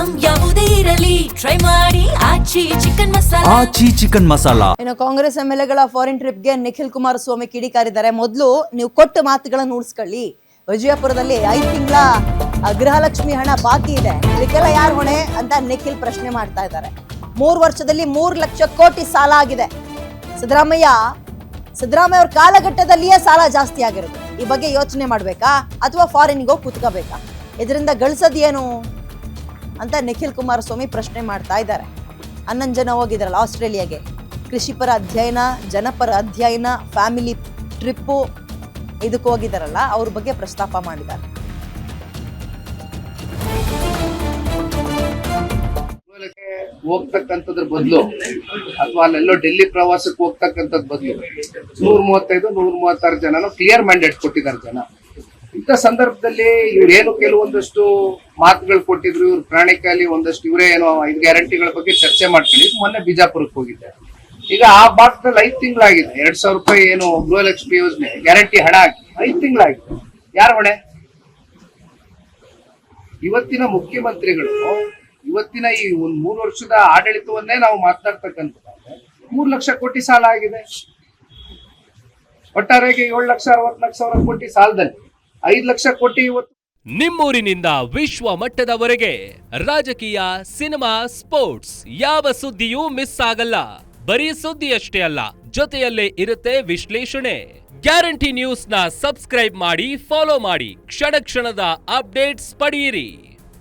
Item ಯಾವುದೇ ಇರಲಿ try ಮಾಡಿ ಆಚಿ ಚಿಕನ್ ಮಸಾಲಾ. ಆಚಿ ಚಿಕನ್ ಮಸಾಲಾ. ಇನ್ನು ಕಾಂಗ್ರೆಸ್ ಎಂಎಲ್ಎಗಳ ಫಾರಿನ್ ಟ್ರಿಪ್ಗೆ ನಿಖಿಲ್ ಕುಮಾರಸ್ವಾಮಿ ಕಿಡಿಕಾರಿದ್ದಾರೆ. ಮೊದಲು ನೀವು ಕೊಟ್ಟ ಮಾತುಗಳನ್ನು ಉಳಿಸ್ಕೊಳ್ಳಿ. ವಿಜಯಪುರದಲ್ಲಿ 5 ತಿಂಗಳ ಗೃಹಲಕ್ಷ್ಮಿ ಹಣ ಬಾಕಿ ಇದೆ, ಇದಕ್ಕೆಲ್ಲ ಯಾರು ಹೊಣೆ ಅಂತ ನಿಖಿಲ್ ಪ್ರಶ್ನೆ ಮಾಡ್ತಾ ಇದ್ದಾರೆ. 3 ವರ್ಷದಲ್ಲಿ 3 ಲಕ್ಷ ಕೋಟಿ ಸಾಲ ಆಗಿದೆ. ಸಿದ್ದರಾಮಯ್ಯ ಅವ್ರ ಕಾಲಘಟ್ಟದಲ್ಲಿಯೇ ಸಾಲ ಜಾಸ್ತಿ ಆಗಿರುತ್ತೆ. ಈ ಬಗ್ಗೆ ಯೋಚನೆ ಮಾಡ್ಬೇಕಾ ಅಥವಾ ಫಾರಿನ್ಗೆ ಹೋಗಿ ಕೂತ್ಕೋಬೇಕಾ? ಇದರಿಂದ ಗಳಿಸೋದೇನು ಅಂತ ನಿಖಿಲ್ ಕುಮಾರಸ್ವಾಮಿ ಪ್ರಶ್ನೆ ಮಾಡ್ತಾ ಇದ್ದಾರೆ. 11 ಜನ ಹೋಗಿದ್ರಲ್ಲ ಆಸ್ಟ್ರೇಲಿಯಾಗೆ, ಕೃಷಿಪರ ಅಧ್ಯಯನ, ಜನಪರ ಅಧ್ಯಯನ, ಫ್ಯಾಮಿಲಿ ಟ್ರಿಪ್ಪು ಇದಕ್ಕೆ ಹೋಗಿದಾರಲ್ಲ, ಅವ್ರ ಬಗ್ಗೆ ಪ್ರಸ್ತಾಪ ಮಾಡಿದ್ದಾರೆ. ಹೋಗ್ತಕ್ಕಂಥದ್ರ ಬದಲು ಅಥವಾ ಅಲ್ಲೆಲ್ಲೋ ಡೆಲ್ಲಿ ಪ್ರವಾಸಕ್ಕೆ ಹೋಗ್ತಕ್ಕಂಥದ್ ಬದಲು 135-136 ಜನನು ಕ್ಲಿಯರ್ ಮ್ಯಾಂಡೇಟ್ ಕೊಟ್ಟಿದ್ದಾರೆ ಜನ. ಇಂಥ ಸಂದರ್ಭದಲ್ಲಿ ಇವ್ರೇನು ಕೆಲವೊಂದಷ್ಟು ಮಾತುಗಳು ಕೊಟ್ಟಿದ್ರು, ಇವ್ರ ಪ್ರಾಣಿಕಲ್ಲಿ ಒಂದಷ್ಟು ಇವರೇ ಏನೋ 5 ಗ್ಯಾರಂಟಿಗಳ ಬಗ್ಗೆ ಚರ್ಚೆ ಮಾಡ್ಕೊಂಡು ಮೊನ್ನೆ ಬಿಜಾಪುರಕ್ಕೆ ಹೋಗಿದ್ದೆ. ಈಗ ಆ ಭಾಗದಲ್ಲಿ 5 ತಿಂಗಳಾಗಿದೆ. 2,000 ರೂಪಾಯಿ ಏನು ಗೃಹಲಕ್ಷ್ಮಿ ಯೋಜನೆ ಗ್ಯಾರಂಟಿ ಹಣ ಆಗಿ 5 ತಿಂಗಳಾಗಿದೆ. ಯಾರ ಹೊಣೆ? ಇವತ್ತಿನ ಮುಖ್ಯಮಂತ್ರಿಗಳು ಇವತ್ತಿನ ಈ 3 ವರ್ಷದ ಆಡಳಿತವನ್ನೇ ನಾವು ಮಾತನಾಡ್ತಕ್ಕಂಥದ್ದು. 3 ಲಕ್ಷ ಕೋಟಿ ಸಾಲ ಆಗಿದೆ. ಒಟ್ಟಾರೆಗೆ 7,60,00,000 ಕೋಟಿ ಸಾಲದಲ್ಲಿ 5 ಲಕ್ಷ ಕೋಟಿ ಇವತ್ತು. ನಿಮ್ಮೂರಿನಿಂದ ವಿಶ್ವ ಮಟ್ಟದವರೆಗೆ ರಾಜಕೀಯ, ಸಿನಿಮಾ, ಸ್ಪೋರ್ಟ್ಸ್ ಯಾವ ಸುದ್ದಿಯೂ ಮಿಸ್ ಆಗಲ್ಲ. ಬರೀ ಸುದ್ದಿಯಷ್ಟೇ ಅಲ್ಲ, ಜೊತೆಯಲ್ಲೇ ಇರುತ್ತೆ ವಿಶ್ಲೇಷಣೆ. ಗ್ಯಾರಂಟಿ ನ್ಯೂಸ್ನ ಸಬ್ಸ್ಕ್ರೈಬ್ ಮಾಡಿ, ಫಾಲೋ ಮಾಡಿ, ಕ್ಷಣ ಕ್ಷಣದ ಅಪ್ಡೇಟ್ಸ್ ಪಡೆಯಿರಿ.